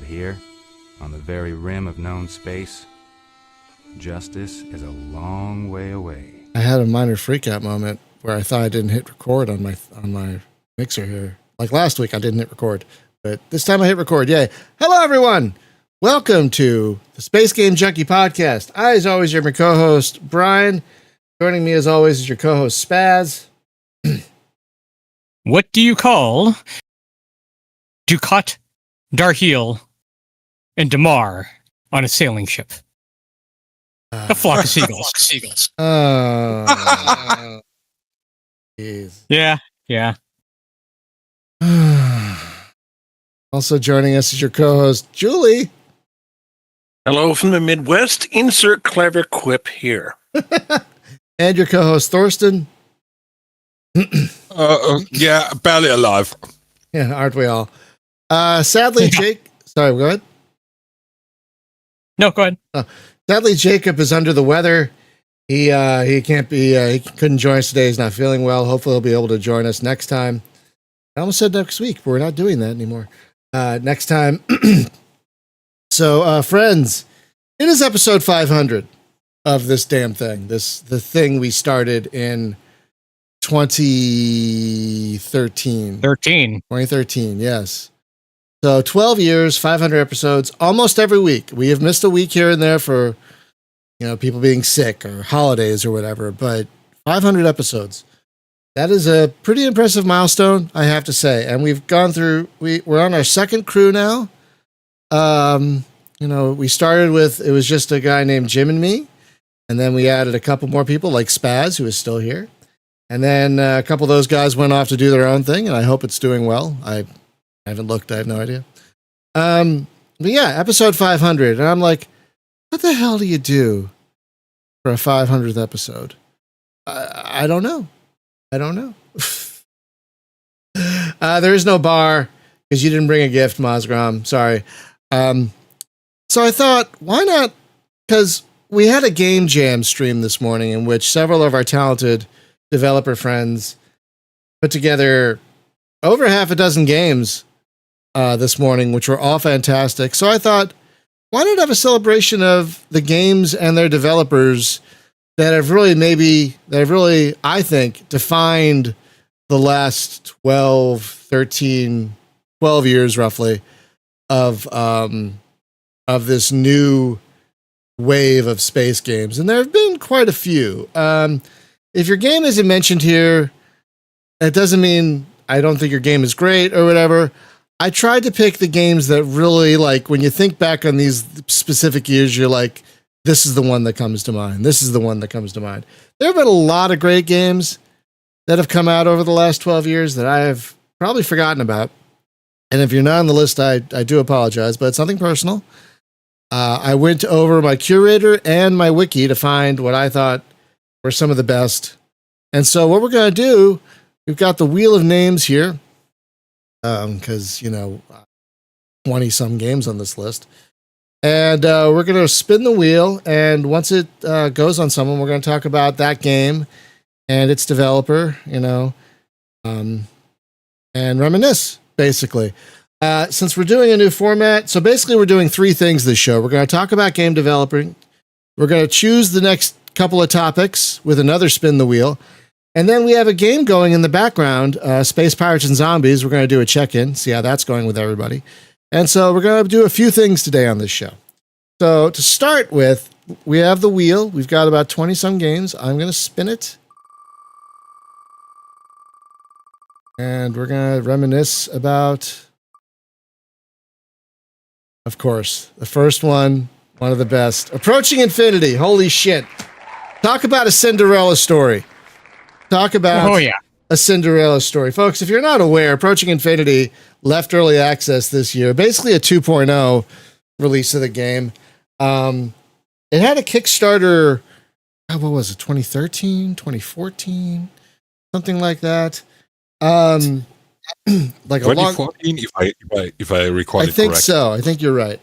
here, on the very rim of known space, justice is a long way away. I had a minor freakout moment where I thought I didn't hit record on my mixer here. Like last week, I didn't hit record, but this time I hit record. Yay! Hello, everyone. Welcome to the Space Game Junkie Podcast. I, as always, am your co-host Brian. Joining me, as always, is your co-host Spaz. What do you call Ducat, Darheal, and Damar on a sailing ship? A flock of seagulls. Oh, jeez. Yeah. Also joining us is your co-host Julie. Hello from the Midwest. Insert clever quip here. And your co-host Thorsten. Yeah, barely alive. Yeah, aren't we all? Sadly, Jake. Sorry, go ahead. No, go ahead. Sadly, Jacob is under the weather. He can't be. He couldn't join us today. He's not feeling well. Hopefully, he'll be able to join us next time. I almost said next week, but we're not doing that anymore. Next time. So, friends, it is episode 500 of this damn thing. The thing we started in 2013. 2013, yes. So 12 years, 500 episodes, almost every week. We have missed a week here and there for, people being sick or holidays or whatever, but 500 episodes. That is a pretty impressive milestone, I have to say. And we've gone through, we're on our second crew now. We started with, it was just a guy named Jim and me. And then we added a couple more people like Spaz, who is still here. And then a couple of those guys went off to do their own thing, and I hope it's doing well. I haven't looked. I have no idea. But yeah, episode 500. And I'm like, what the hell do you do for a 500th episode? I don't know. There is no bar because you didn't bring a gift, Mazgram. Sorry. So I thought, why not? Because we had a game jam stream this morning in which several of our talented developer friends put together over half a dozen games this morning, which were all fantastic. So I thought, why not have a celebration of the games and their developers that have really, I think, defined the last 12 years roughly of this new wave of space games. And there have been quite a few. If your game isn't mentioned here, that doesn't mean I don't think your game is great or whatever. I tried to pick the games that really, like, when you think back on these specific years, you're like, this is the one that comes to mind. This is the one that comes to mind. There have been a lot of great games that have come out over the last 12 years that I have probably forgotten about. And if you're not on the list, I do apologize, but it's nothing personal. I went over my curator and my wiki to find what I thought were some of the best. And so what we're going to do, we've got the wheel of names here, because, 20-some games on this list. And we're going to spin the wheel, and once it goes on someone, we're going to talk about that game and its developer, and reminisce, basically. Since we're doing a new format, so basically we're doing three things this show. We're going to talk about game developing. We're going to choose the next couple of topics with another spin the wheel. And then we have a game going in the background, Space Pirates and Zombies. We're going to do a check-in, see how that's going with everybody. And so we're going to do a few things today on this show. So to start with, we have the wheel. We've got about 20-some games. I'm going to spin it. And we're going to reminisce about, of course, the first one of the best. Approaching Infinity. Holy shit. Talk about a Cinderella story. Talk about a Cinderella story. Folks, if you're not aware, Approaching Infinity left early access this year. Basically a 2.0 release of the game. It had a Kickstarter, what was it, 2013, 2014? Something like that. Like 2014, if I recall it correctly. I think so. I think you're right.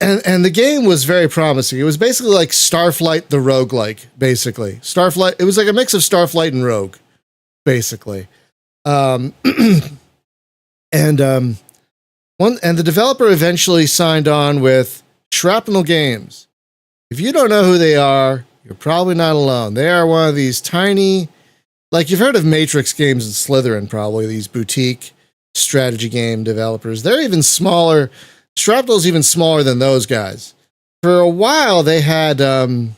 And the game was very promising. It was basically like Starflight the roguelike, basically. Starflight, it was like a mix of Starflight and Rogue, basically. And And the developer eventually signed on with Shrapnel Games. If you don't know who they are, you're probably not alone. They are one of these tiny, like you've heard of Matrix Games and Slytherin, probably these boutique strategy game developers. They're even smaller. Shrapnel's even smaller than those guys. For a while, they had the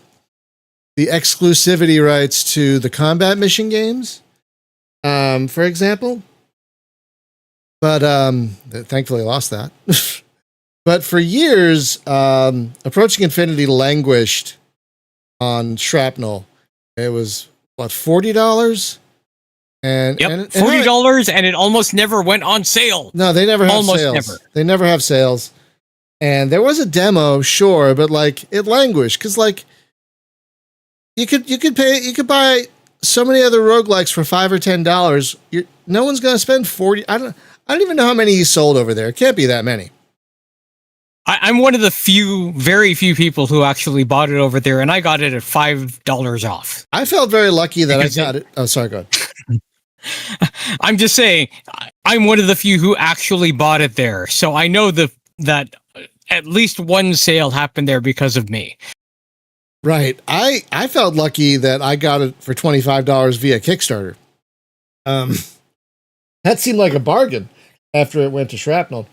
exclusivity rights to the combat mission games, for example. But they thankfully lost that. But for years, Approaching Infinity languished on Shrapnel. It was, what, $40? And $40, and it almost never went on sale. No, they never have almost sales. Never. They never have sales. And there was a demo, sure, but like it languished because like you could buy so many other roguelikes for $5 or $10. No one's gonna spend $40. I don't even know how many he sold over there. It can't be that many. I'm one of the very few people who actually bought it over there, and I got it at $5 off. I felt very lucky that I got it. Oh, sorry, go ahead. I'm just saying, I'm one of the few who actually bought it there, so I know that at least one sale happened there because of me. Right. I felt lucky that I got it for $25 via Kickstarter. That seemed like a bargain after it went to Shrapnel.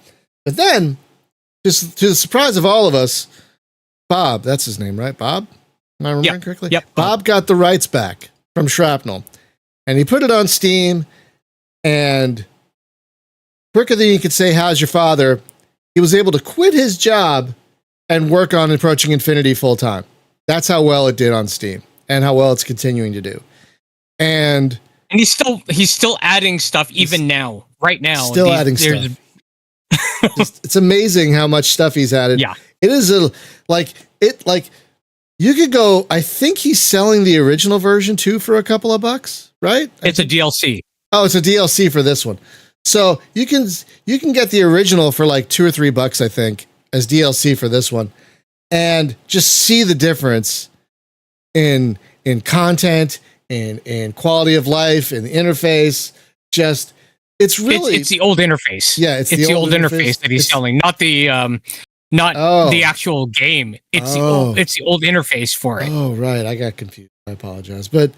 But then, just to the surprise of all of us, Bob, that's his name, right? Bob? Am I remembering correctly? Yep. Bob got the rights back from Shrapnel. And he put it on Steam, and quicker than you could say, how's your father, he was able to quit his job and work on Approaching Infinity full time. That's how well it did on Steam and how well it's continuing to do. And he's still adding stuff even now, right now. Still adding stuff. It's amazing how much stuff he's added. Yeah. It is you could go, I think he's selling the original version too for a couple of bucks, right? It's a DLC. Oh, it's a DLC for this one. So you can get the original for like $2 or $3, I think, as DLC for this one, and just see the difference in content, in quality of life, in the interface. Just it's the old interface. Yeah, it's the old interface that he's selling, not the the actual game. It's the old interface for it. Oh, right. I got confused. I apologize. But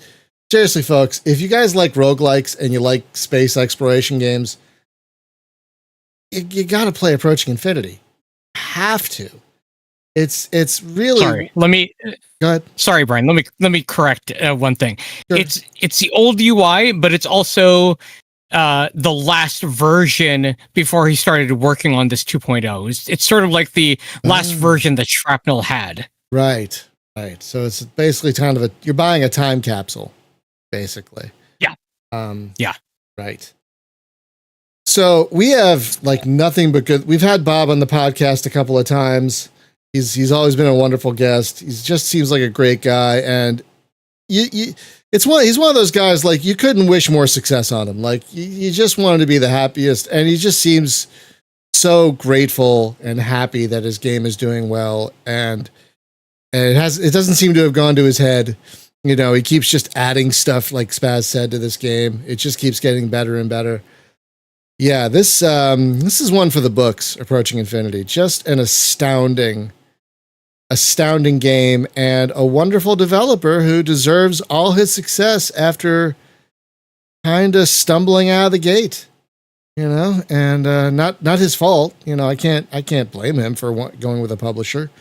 seriously, folks, if you guys like roguelikes and you like space exploration games, you got to play Approaching Infinity. Have to. It's really. Sorry. Let me. Go ahead. Sorry, Brian. Let me correct one thing. Sure. It's the old UI, but it's also the last version before he started working on this 2.0. It's sort of like the last version that Shrapnel had. Right. So it's basically kind of you're buying a time capsule, basically. Yeah. Yeah. Right. So we have like nothing but good. We've had Bob on the podcast a couple of times. He's always been a wonderful guest. He just seems like a great guy, and he's one of those guys like you couldn't wish more success on him. Like you just want him to be the happiest, and he just seems so grateful and happy that his game is doing well, and it doesn't seem to have gone to his head. You know, he keeps just adding stuff, like Spaz said, to this game. It just keeps getting better and better. Yeah, this is one for the books, Approaching Infinity. Just an astounding game, and a wonderful developer who deserves all his success after kind of stumbling out of the gate, you know, and not his fault. You know, I can't blame him for going with a publisher.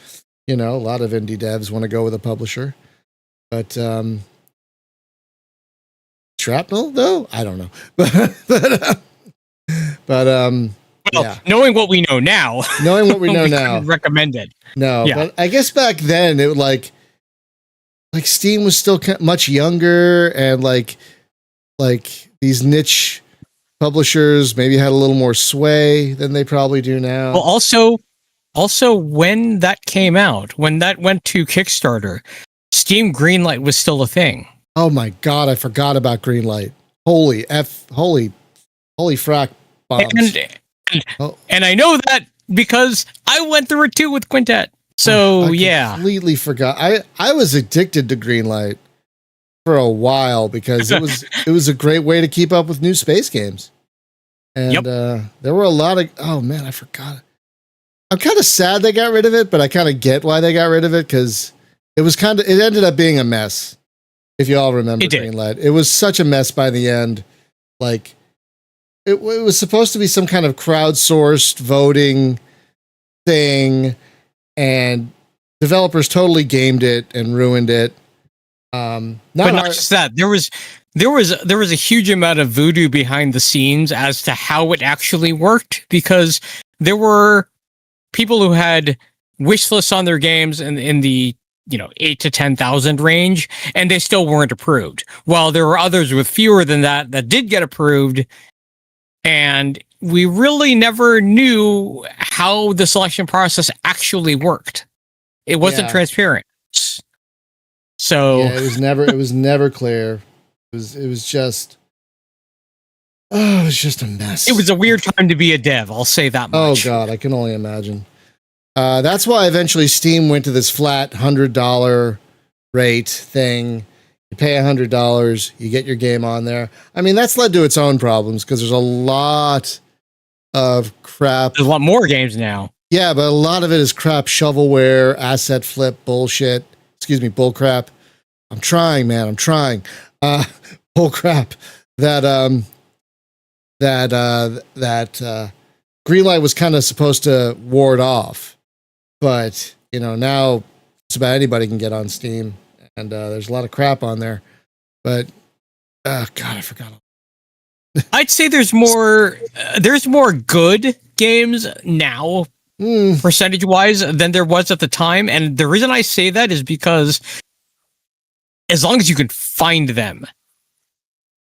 You know, a lot of indie devs want to go with a publisher, but Shrapnel, though, I don't know, yeah. Knowing what we know now, recommend it. No, yeah. But I guess back then it like Steam was still much younger, and like these niche publishers maybe had a little more sway than they probably do now. Well, also when that came out, when that went to Kickstarter, Steam Greenlight was still a thing. Oh my God, I forgot about Greenlight. Holy frack bombs. And I know that because I went through it too with Quintet. So I completely forgot. I was addicted to Greenlight for a while because it was a great way to keep up with new space games. And there were a lot of, oh man, I forgot. I'm kind of sad they got rid of it, but I kind of get why they got rid of it because it ended up being a mess. If you all remember Greenlight, it was such a mess by the end. Like, it was supposed to be some kind of crowdsourced voting thing, and developers totally gamed it and ruined it. Not just that. There was a huge amount of voodoo behind the scenes as to how it actually worked, because there were people who had wish lists on their games in the 8 to 10,000 range, and they still weren't approved. While there were others with fewer than that did get approved, and we really never knew how the selection process actually worked. It wasn't transparent. So it was never clear. It was just a mess. It was a weird time to be a dev, I'll say that much. Oh god, I can only imagine. That's why eventually Steam went to this flat $100 rate thing. You pay $100, you get your game on there. I mean, that's led to its own problems because there's a lot of crap. There's a lot more games now. Yeah, but a lot of it is crap, shovelware, asset flip, bullshit. Excuse me, bullcrap. I'm trying, man. I'm trying. Bullcrap. That Greenlight was kind of supposed to ward off, but now just about anybody can get on Steam, and there's a lot of crap on there. But God, I forgot. I'd say there's more good games now, percentage-wise, than there was at the time. And the reason I say that is because as long as you can find them,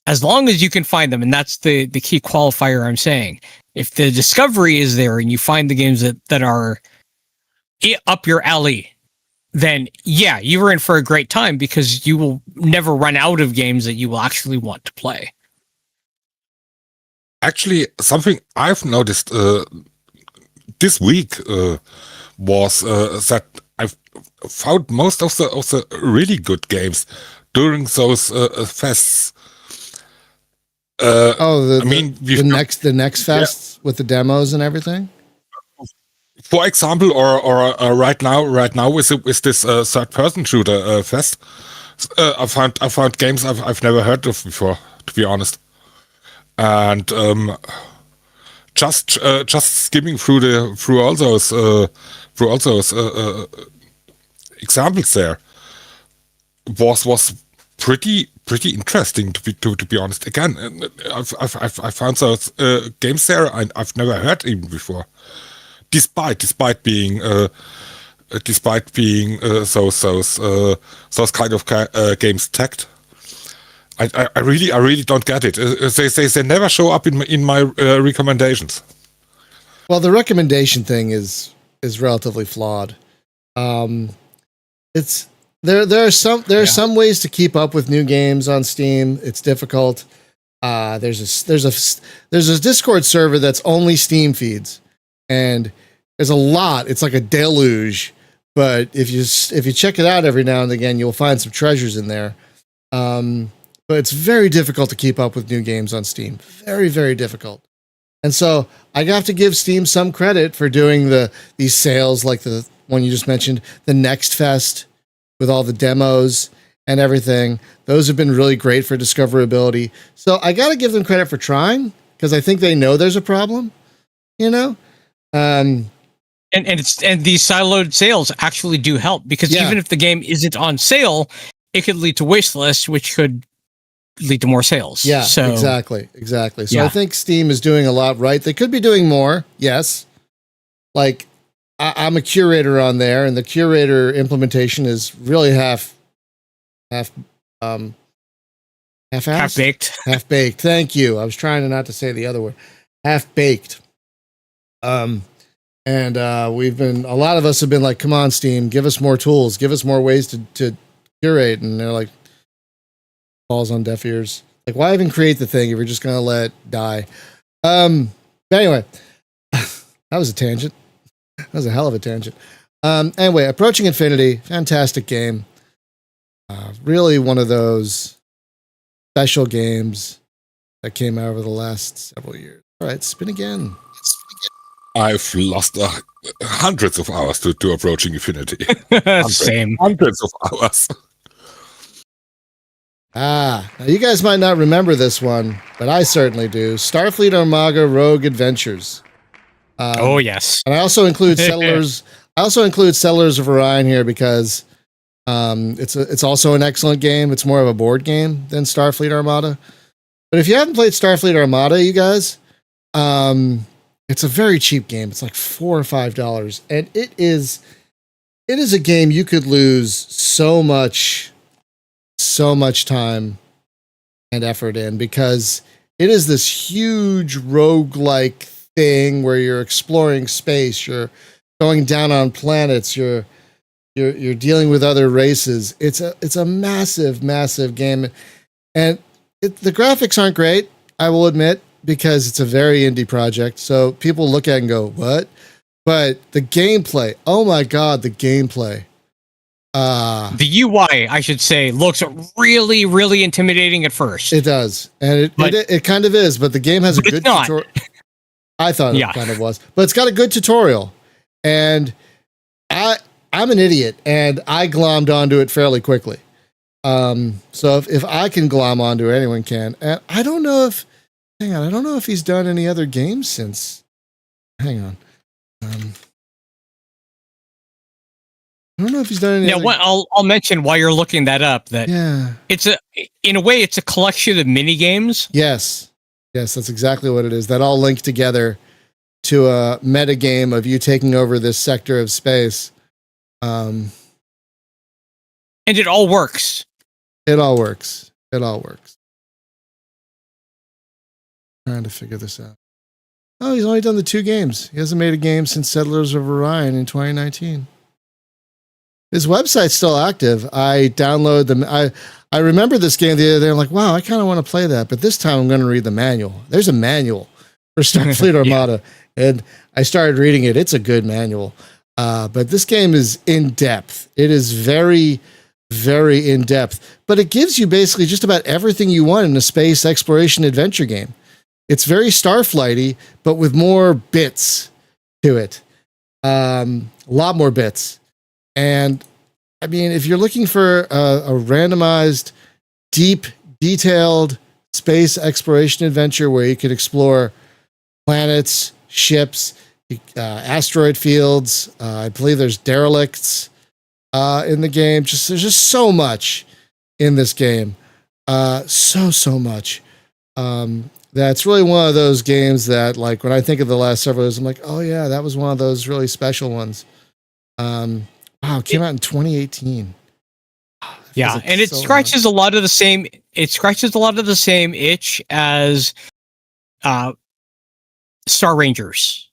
and that's the key qualifier I'm saying. If the discovery is there and you find the games that are up your alley, then yeah, you were in for a great time because you will never run out of games that you will actually want to play. Actually, something I've noticed this week was that I've found most of the really good games during those fests. The next fest with the demos and everything. For example, or right now with this third-person shooter fest, I found games I've never heard of before, to be honest. And just skimming through all those examples there was pretty interesting to be honest. Again, I found those games there I've never heard even before, despite being those kind of games tagged. I really don't get it. They never show up in my recommendations. Well, the recommendation thing is relatively flawed. It's there are some ways to keep up with new games on Steam. It's difficult. There's a Discord server that's only Steam feeds, and there's a lot. It's like a deluge. But if you check it out every now and again, you'll find some treasures in there. But it's very difficult to keep up with new games on Steam. Very, very difficult. And so I have to give Steam some credit for doing these sales, like the one you just mentioned, the Next Fest with all the demos and everything. Those have been really great for discoverability. So I got to give them credit for trying, because I think they know there's a problem, And these siloed sales actually do help, because even if the game isn't on sale, it could lead to wish lists, which could lead to more sales. Yeah, so, exactly. So I think Steam is doing a lot right. They could be doing more, yes. Like, I'm a curator on there, and the curator implementation is really half-baked. Half-baked. Thank you. I was trying not to say the other word. Half-baked. And a lot of us have been like, come on, Steam, give us more tools, give us more ways to curate. And they're like, falls on deaf ears. Like, why even create the thing if you're just going to let it die? But anyway, that was a tangent. That was a hell of a tangent. Anyway, Approaching Infinity, fantastic game. Really one of those special games that came out over the last several years. All right, spin again. I've lost hundreds of hours to Approaching Infinity. Same. Hundreds of hours. Now you guys might not remember this one, but I certainly do. Starfleet Armada Rogue Adventures. Oh yes, and I also include Settlers. I also include Settlers of Orion here because it's also an excellent game. It's more of a board game than Starfleet Armada. But if you haven't played Starfleet Armada, you guys, it's a very cheap game. It's like $4 or $5, and it is a game you could lose so much time and effort in because it is this huge roguelike thing where you're exploring space, you're going down on planets, you're dealing with other races. It's a massive game, and the graphics aren't great, I will admit, because it's a very indie project. So people look at it and go, "What?" But the gameplay, oh my god, the gameplay. The UI, I should say, looks really, really intimidating at first. It does, and it kind of is. But the game has a good tutorial. I thought it kind of was, but it's got a good tutorial, and I'm an idiot, and I glommed onto it fairly quickly. So if I can glom onto it, anyone can. And I don't know if, I don't know if he's done any other games since. Hang on. I don't know if he's done any. Now, I'll mention while you're looking that up that it's in a way it's a collection of mini games. Yes, that's exactly what it is. That all link together to a meta game of you taking over this sector of space. And it all works. It all works. Trying to figure this out. Oh, he's only done the 2 games. He hasn't made a game since Settlers of Orion in 2019. His website's still active. I download them. I remember this game the other day. I'm like, wow, I kind of want to play that. But this time I'm going to read the manual. There's a manual for Starfleet Armada. And I started reading it. It's a good manual. But this game is in depth. It is very, very in depth. But it gives you basically just about everything you want in a space exploration adventure game. It's very Starflighty, but with more bits to it. A lot more bits. And I mean, if you're looking for a randomized, deep, detailed space exploration adventure where you could explore planets, ships, asteroid fields, I believe there's derelicts in the game. There's just so much in this game. So much. That's really one of those games that, like, when I think of the last several years, I'm like, oh yeah, that was one of those really special ones. Wow, it came out in 2018. Yeah, and it scratches a lot of the same. It scratches a lot of the same itch as Star Rangers.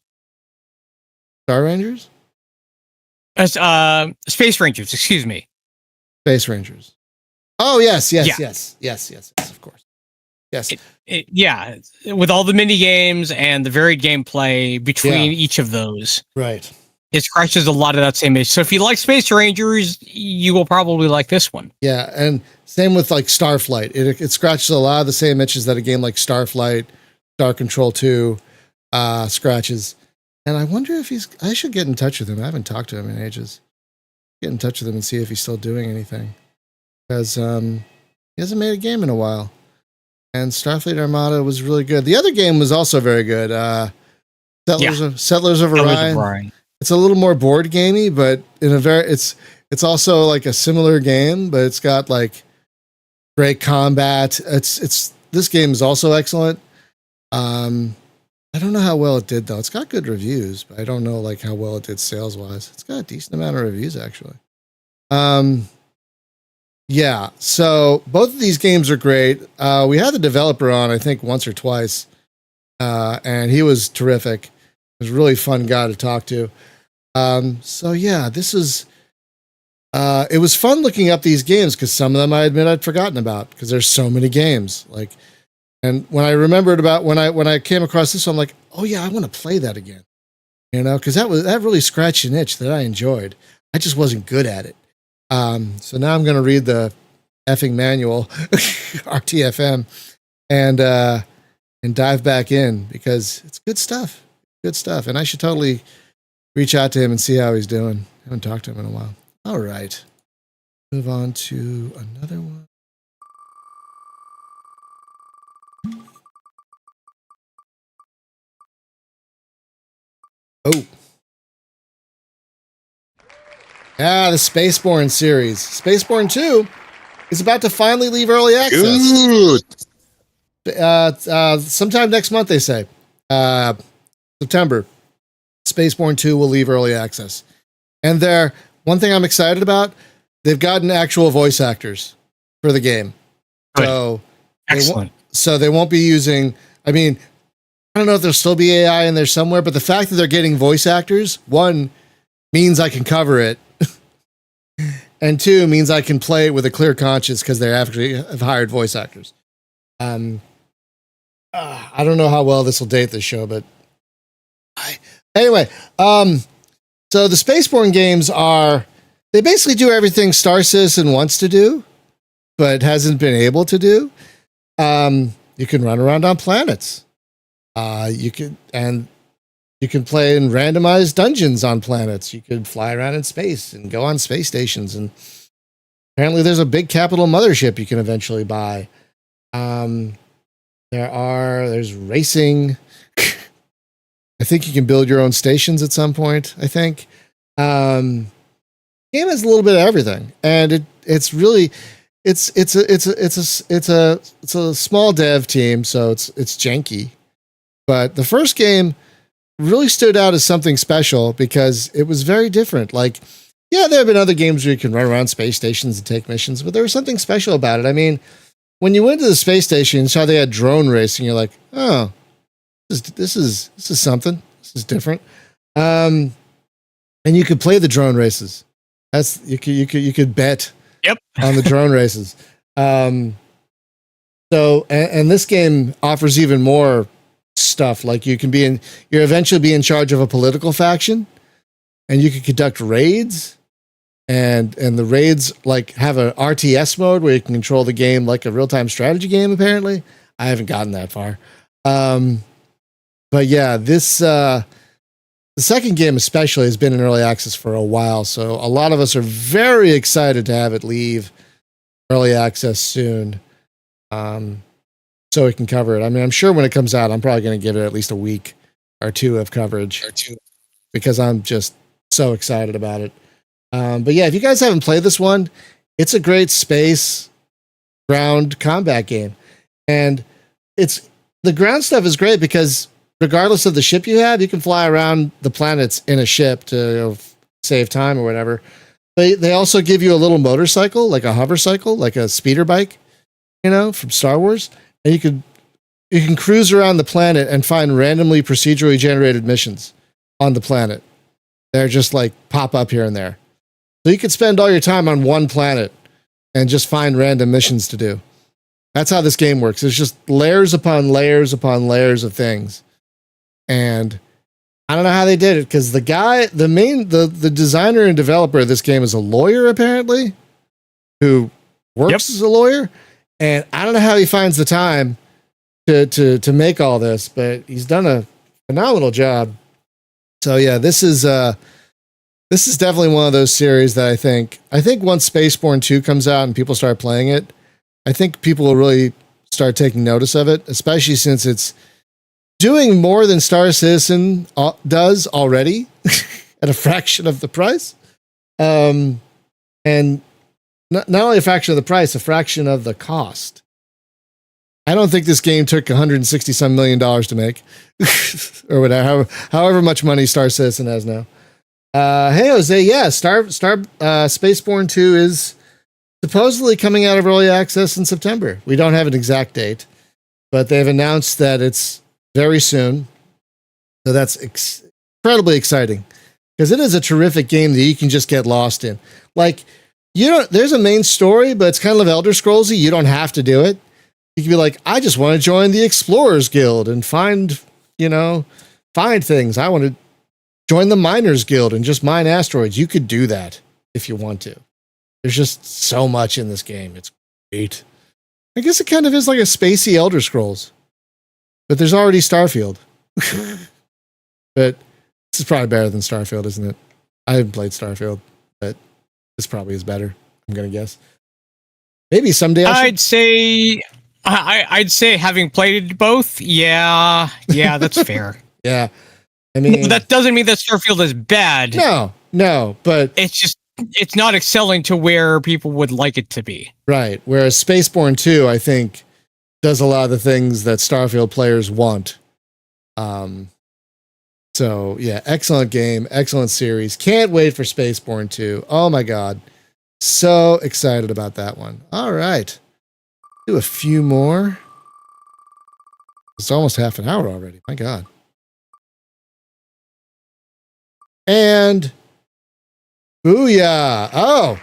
Star Rangers? As Space Rangers, excuse me. Space Rangers. Oh yes, of course. Yes. Yeah, with all the mini games and the varied gameplay between each of those. Right. It scratches a lot of that same itch. So if you like Space Rangers, you will probably like this one. Yeah, and same with like Starflight. It scratches a lot of the same itches that a game like Starflight, Star Control 2 scratches. And I wonder if I should get in touch with him. I haven't talked to him in ages. Get in touch with him and see if he's still doing anything. Because he hasn't made a game in a while. And Starfleet Armada was really good. The other game was also very good. Settlers of Orion. It's a little more board gamey, but it's also like a similar game, but it's got like great combat. This game is also excellent. I don't know how well it did though. It's got good reviews, but I don't know like how well it did sales wise. It's got a decent amount of reviews actually. Yeah, so both of these games are great. We had the developer on, I think, once or twice, and he was terrific. He was a really fun guy to talk to. So yeah, this is. It was fun looking up these games because some of them I admit I'd forgotten about because there's so many games. Like, and when I remembered about when I came across this one, I'm like, oh yeah, I want to play that again. You know, because that really scratched an itch that I enjoyed. I just wasn't good at it. So now I'm going to read the effing manual, RTFM, and and dive back in because it's good stuff. Good stuff. And I should totally reach out to him and see how he's doing. I haven't talked to him in a while. All right. Move on to another one. Oh. The Spaceborne series. Spaceborne 2 is about to finally leave early access. Good. Sometime next month, they say. September. Spaceborne 2 will leave early access. And one thing I'm excited about, they've gotten actual voice actors for the game. Good. So Excellent. They won't be using, I mean, I don't know if there'll still be AI in there somewhere, but the fact that they're getting voice actors, one, means I can cover it. And two, means I can play it with a clear conscience because they actually have hired voice actors. I don't know how well this will date this show, but anyway, so the Spaceborne games they basically do everything Star Citizen wants to do, but hasn't been able to do. You can run around on planets. You can play in randomized dungeons on planets. You can fly around in space and go on space stations. And apparently there's a big capital mothership you can eventually buy. There's racing. I think you can build your own stations at some point, I think. Game has a little bit of everything. And it's really, it's a small dev team, so it's janky. But the first game really stood out as something special because it was very different. Like, yeah, there have been other games where you can run around space stations and take missions, but there was something special about it. I mean, when you went to the space station and saw they had drone racing, you're like, oh, this is something. This is different. And you could play the drone races. You could bet on the drone races. So this game offers even more stuff. Like you're eventually be in charge of a political faction, and you can conduct raids, and the raids like have an RTS mode where you can control the game like a real-time strategy game. Apparently, I haven't gotten that far. But yeah, the second game especially has been in early access for a while, so a lot of us are very excited to have it leave early access soon. So we can cover it. I mean, I'm sure when it comes out, I'm probably going to give it at least a week or two of coverage because I'm just so excited about it. But yeah, if you guys haven't played this one, it's a great space ground combat game. And the ground stuff is great because regardless of the ship you have, you can fly around the planets in a ship to save time or whatever. But they also give you a little motorcycle, like a hover cycle, like a speeder bike, from Star Wars. And you can cruise around the planet and find randomly procedurally generated missions on the planet. They're just like pop up here and there. So you could spend all your time on one planet and just find random missions to do. That's how this game works. It's just layers upon layers upon layers of things. And I don't know how they did it because the guy, the designer and developer of this game is a lawyer apparently, who works as a lawyer. And I don't know how he finds the time to make all this, but he's done a phenomenal job. So yeah, this is definitely one of those series that I think once Spaceborne 2 comes out and people start playing it, I think people will really start taking notice of it, especially since it's doing more than Star Citizen does already at a fraction of the price. And not only a fraction of the price, a fraction of the cost. I don't think this game took $160 some million to make, or whatever, however much money Star Citizen has now. Hey Jose, yeah, Spaceborne 2 is supposedly coming out of early access in September. We don't have an exact date, but they've announced that it's very soon. So that's incredibly exciting because it is a terrific game that you can just get lost in. Like, there's a main story, but it's kind of Elder Scrollsy. You don't have to do it. You can be like, I just want to join the Explorers Guild and find things. I want to join the Miners Guild and just mine asteroids. You could do that if you want to. There's just so much in this game. It's great. I guess it kind of is like a spacey Elder Scrolls. but there's already Starfield. But this is probably better than Starfield, isn't it? I haven't played Starfield, but this probably is better. I'm gonna guess. Maybe someday. I'd say having played both, yeah, that's fair. Yeah, I mean that doesn't mean that Starfield is bad. No, but it's not excelling to where people would like it to be. Right. Whereas Spaceborne 2, I think, does a lot of the things that Starfield players want. So yeah, excellent game, excellent series. Can't wait for Spaceborne 2. Oh my god. So excited about that one. All right. Do a few more. It's almost half an hour already. My god. And booyah. Oh.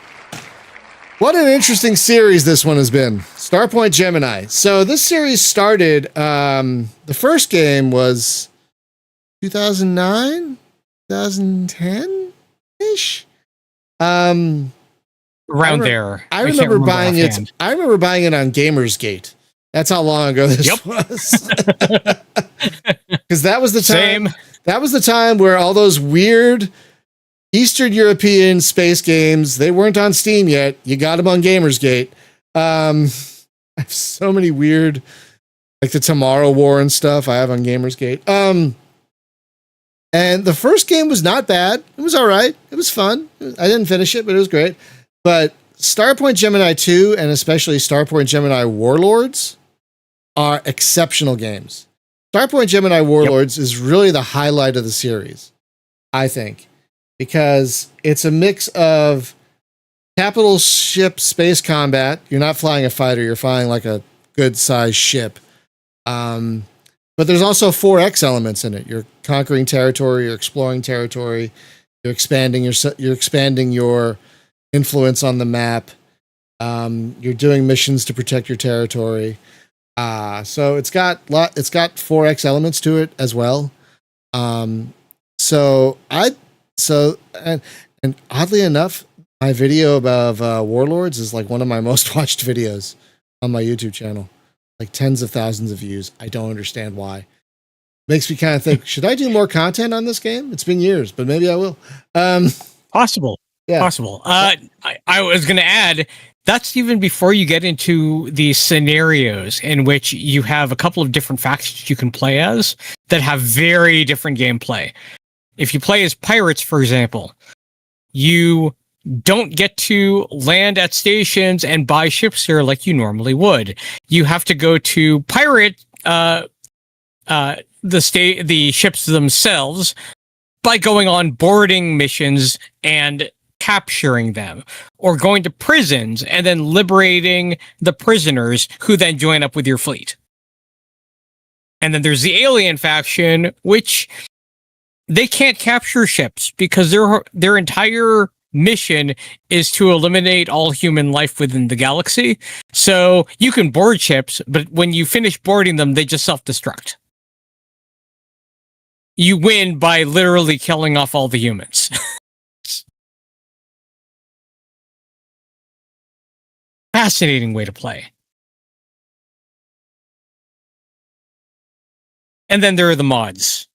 What an interesting series this one has been. Starpoint Gemini. So this series started, the first game was 2009, 2010-ish. Around there. I remember buying it. I remember buying it on Gamersgate. That's how long ago this was. Because that was the time. Same. That was the time where all those weird Eastern European space games, they weren't on Steam yet. You got them on Gamersgate. I have so many weird, like the Tomorrow War and stuff I have on Gamersgate. And the first game was not bad. It was all right. It was fun. I didn't finish it, but it was great. But Starpoint Gemini 2 and especially Starpoint Gemini Warlords are exceptional games. Starpoint Gemini Warlords is really the highlight of the series, I think, because it's a mix of capital ship space combat. You're not flying a fighter. You're flying like a good-sized ship. But there's also 4X elements in it. You're conquering territory, you're exploring territory, you're expanding your influence on the map. You're doing missions to protect your territory. So it's got 4X elements to it as well. And oddly enough, my video about Warlords is like one of my most watched videos on my YouTube channel. Like tens of thousands of views. I don't understand why. Makes me kind of think, should I do more content on this game? It's been years, but maybe I will. Possible. Yeah. Possible. I was going to add, that's even before you get into the scenarios in which you have a couple of different factions you can play as that have very different gameplay. If you play as pirates, for example, you don't get to land at stations and buy ships here like you normally would. You have to go to pirate the ships themselves by going on boarding missions and capturing them, or going to prisons and then liberating the prisoners who then join up with your fleet. And then there's the alien faction, which they can't capture ships because their entire mission is to eliminate all human life within the galaxy. So you can board ships, but when you finish boarding them, they just self-destruct. You win by literally killing off all the humans. Fascinating way to play. And then there are the mods.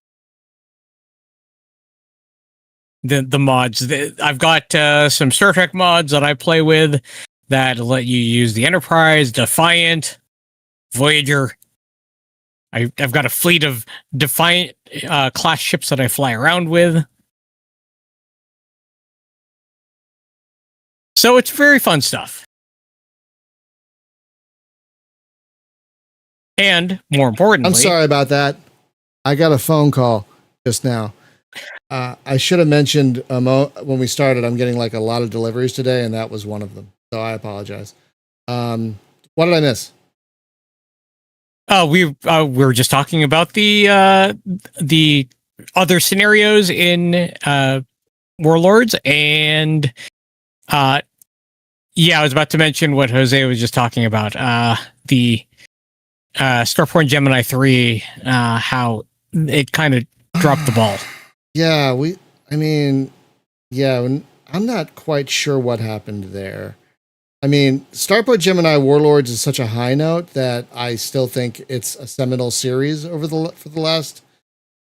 The mods. I've got some Star Trek mods that I play with that let you use the Enterprise, Defiant, Voyager. I've got a fleet of Defiant class ships that I fly around with. So it's very fun stuff. And more importantly, I'm sorry about that. I got a phone call just now. I should have mentioned when we started, I'm getting like a lot of deliveries today, and that was one of them. So I apologize. What did I miss? We were just talking about the other scenarios in Warlords, and I was about to mention what Jose was just talking about. The Starpoint Gemini 3, how it kind of dropped the ball. Yeah, I'm not quite sure what happened there. I mean, Starpoint Gemini Warlords is such a high note that I still think it's a seminal series for the last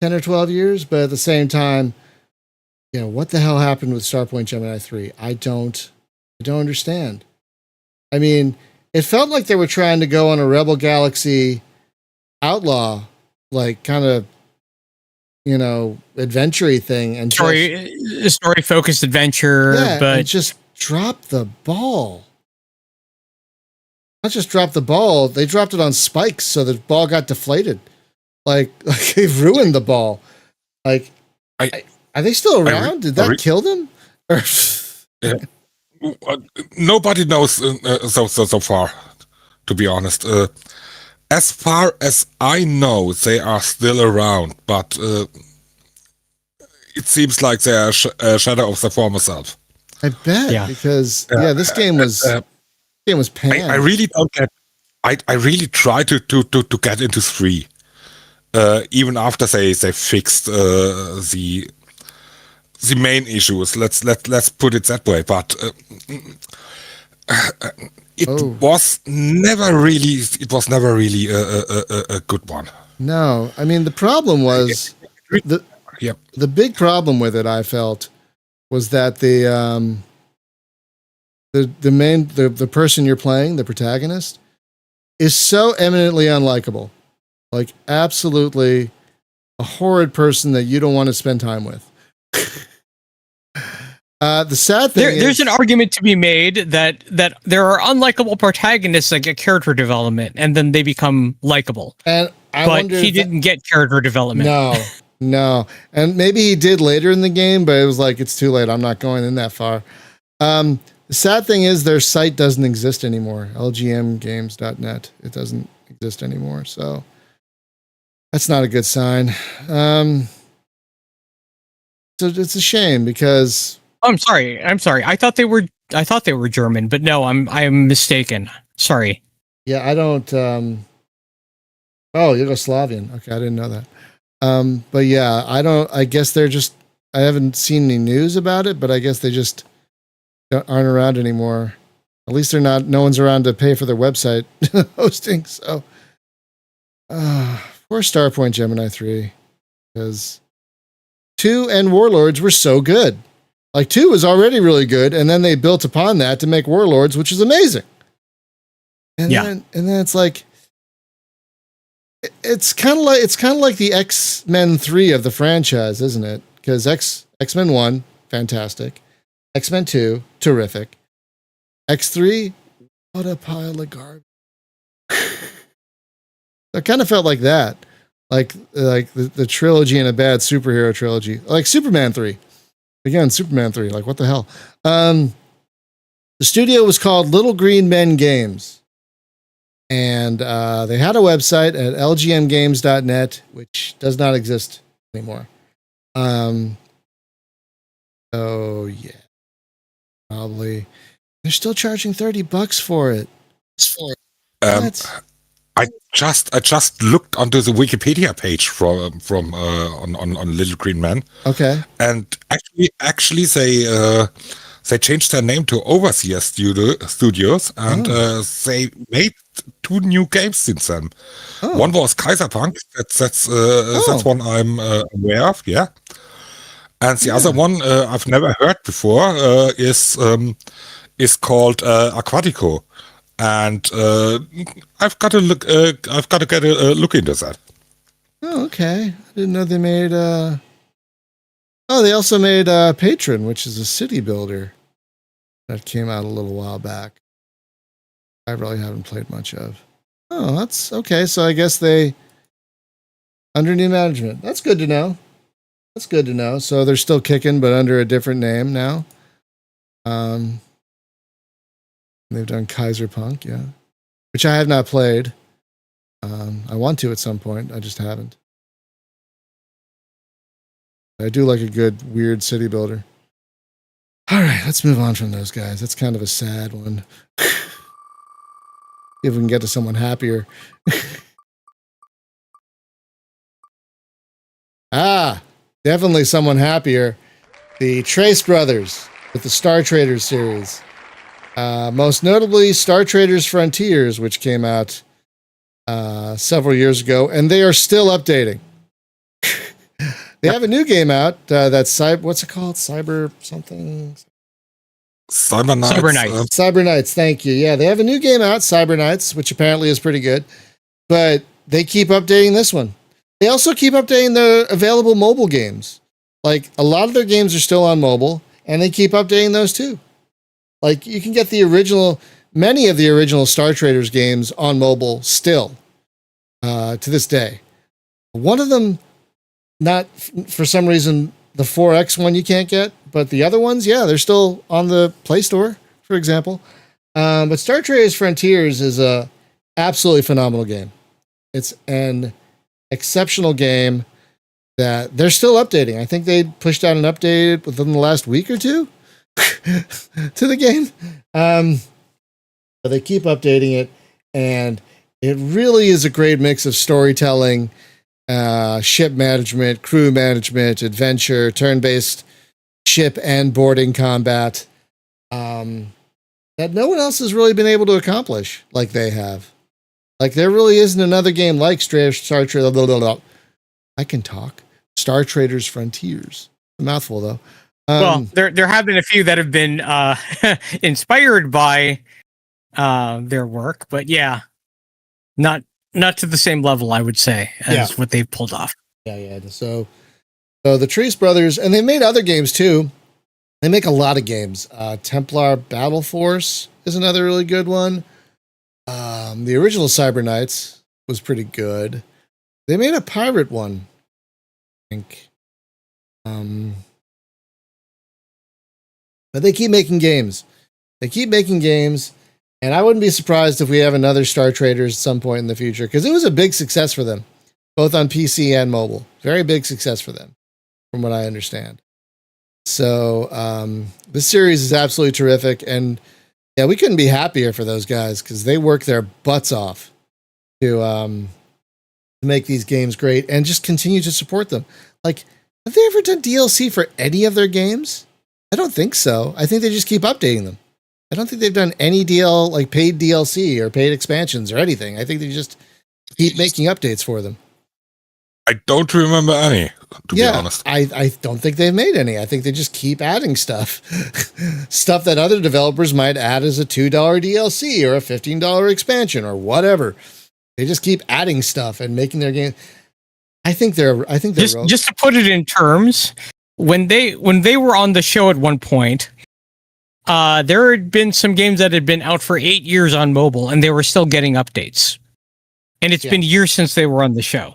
10 or 12 years. But at the same time, what the hell happened with Starpoint Gemini 3? I don't understand. I mean, it felt like they were trying to go on a Rebel Galaxy outlaw, like kind of, adventure-y thing and story focused adventure, but and just dropped the ball. Not just dropped the ball, they dropped it on spikes so the ball got deflated. Like they've ruined the ball. Like, are they still around? Did that kill them? Nobody knows so far, to be honest. As far as I know, they are still around, but it seems like they are a shadow of their former self. I bet, because this game was panned. I really don't get. I really try to get into 3, even after they fixed the main issues. Let's put it that way. But it was never really a good one. No, I mean the problem was the big problem with it. I felt was that the person you're playing, the protagonist, is so eminently unlikable, like absolutely a horrid person that you don't want to spend time with. The sad thing there's an argument to be made that there are unlikable protagonists that get character development and then they become likable. And but he didn't get character development. No. And maybe he did later in the game, but it was like, it's too late. I'm not going in that far. The sad thing is their site doesn't exist anymore. lgmgames.net. It doesn't exist anymore. So that's not a good sign. So it's a shame because I'm sorry. I thought they were German, but no, I'm mistaken. Sorry. Yeah, I don't Yugoslavian. Okay, I didn't know that. But yeah, I guess I haven't seen any news about it, but I guess they just aren't around anymore. At least no one's around to pay for their website hosting. So, poor Starpoint Gemini 3, because 2 and Warlords were so good. Like 2 was already really good, and then they built upon that to make Warlords, which is amazing. And then it's like, it's kind of like the X-Men 3 of the franchise, isn't it? Because X-Men 1, fantastic. X-Men 2, terrific. X3, what a pile of garbage. It kind of felt like that. Like the trilogy and a bad superhero trilogy. Like Superman 3. Again, Superman 3. Like, what the hell? The studio was called Little Green Men Games. And they had a website at lgmgames.net, which does not exist anymore. So, yeah. Probably. They're still charging $30 for it. I just looked onto the Wikipedia page from on Little Green Men. Okay. And actually they changed their name to Overseer Studios, and they made 2 new games since then. One was Kaiserpunk. That's one I'm aware of. Yeah. And the other one I've never heard before is called Aquatico. And I've got to look. I've got to get a look into that. Oh, okay. I didn't know they made. They also made Patron, which is a city builder that came out a little while back. I really haven't played much of. Oh, that's okay. So I guess they under new management. That's good to know. So they're still kicking, but under a different name now. They've done Kaiserpunk, yeah, which I have not played. I want to at some point. I just haven't. I do like a good, weird city builder. All right, let's move on from those guys. That's kind of a sad one. If we can get to someone happier. Definitely someone happier. The Trace Brothers with the Star Traders series. Most notably, Star Traders Frontiers, which came out several years ago, and they are still updating. They have a new game out that's what's it called? Cyber something? Cyber Knights. Cyber Knights. Cyber Knights, thank you. Yeah, they have a new game out, Cyber Knights, which apparently is pretty good. But they keep updating this one. They also keep updating the available mobile games. Like, a lot of their games are still on mobile, and they keep updating those too. Like, you can get many of the original Star Traders games on mobile still to this day. One of them, not for some reason, the 4X one you can't get, but the other ones, yeah, they're still on the Play Store, for example. But Star Traders Frontiers is a absolutely phenomenal game. It's an exceptional game that they're still updating. I think they pushed out an update within the last week or two to the game. But they keep updating it, and it really is a great mix of storytelling, ship management, crew management, adventure, turn-based ship and boarding combat that no one else has really been able to accomplish like they have. Like, there really isn't another game like Star Traders. I can talk. Star Traders Frontiers. A mouthful, though. Well, there have been a few that have been inspired by their work, but yeah, not to the same level, I would say, as what they've pulled off. Yeah. So the Treese brothers, and they made other games too. They make a lot of games. Templar Battle Force is another really good one. The original Cyber Knights was pretty good. They made a pirate one, I think. But they keep making games. And I wouldn't be surprised if we have another Star Traders at some point in the future, because it was a big success for them, both on PC and mobile. Very big success for them, from what I understand. So this series is absolutely terrific. And yeah, we couldn't be happier for those guys, because they work their butts off to make these games great and just continue to support them. Like, have they ever done DLC for any of their games? I don't think so. I think they just keep updating them. I don't think they've done any paid DLC or paid expansions or anything. I think they just keep making updates for them. I don't remember any, to be honest. I don't think they've made any. I think they just keep adding stuff. Stuff that other developers might add as a $2 DLC or a $15 expansion or whatever. They just keep adding stuff and making their game. I think they're just to put it in terms, when they were on the show at one point, there had been some games that had been out for 8 years on mobile, and they were still getting updates. And it's been years since they were on the show.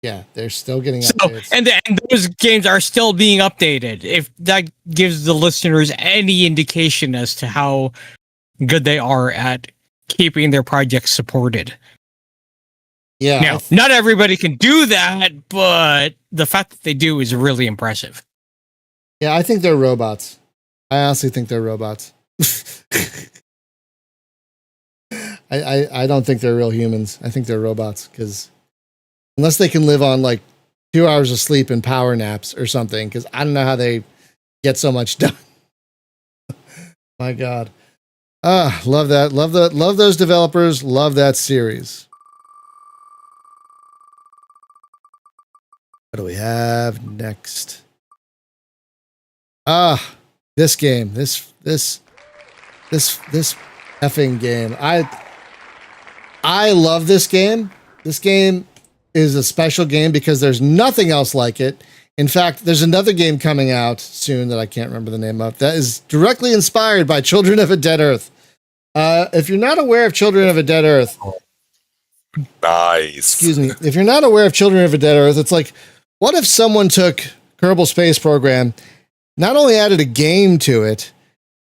Yeah, they're still getting updates. And those games are still being updated. If that gives the listeners any indication as to how good they are at keeping their projects supported. Yeah. Now, not everybody can do that, but the fact that they do is really impressive. Yeah, I think they're robots. I honestly think they're robots. I don't think they're real humans. I think they're robots, because unless they can live on like 2 hours of sleep and power naps or something, because I don't know how they get so much done. My God. Love that. Love those developers. Love that series. What do we have next? This game. This effing game. I love this game. This game is a special game because there's nothing else like it. In fact, there's another game coming out soon that I can't remember the name of that is directly inspired by Children of a Dead Earth. If you're not aware of Children of a Dead Earth, nice. Excuse me. If you're not aware of Children of a Dead Earth, it's like, what if someone took Kerbal Space Program, not only added a game to it,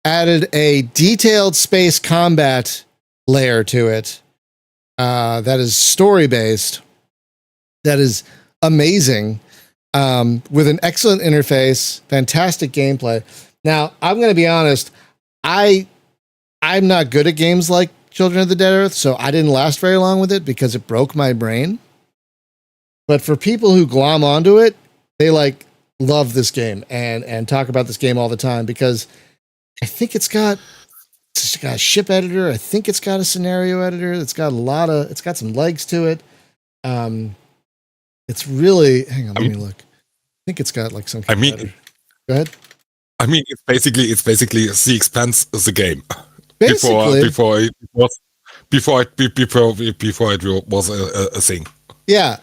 added a detailed space combat layer to it that is story-based, that is amazing, with an excellent interface, fantastic gameplay. Now, I'm going to be honest, I'm not good at games like Children of the Dead Earth, so I didn't last very long with it because it broke my brain. But for people who glom onto it, they love this game and talk about this game all the time because I think it's got a ship editor. I think it's got a scenario editor. It's got it's got some legs to it. It's really, hang on, let me look. I think it's got like some. I mean, editor. Go ahead. I mean, it's basically The Expanse is the game. Basically, before it was a thing. Yeah.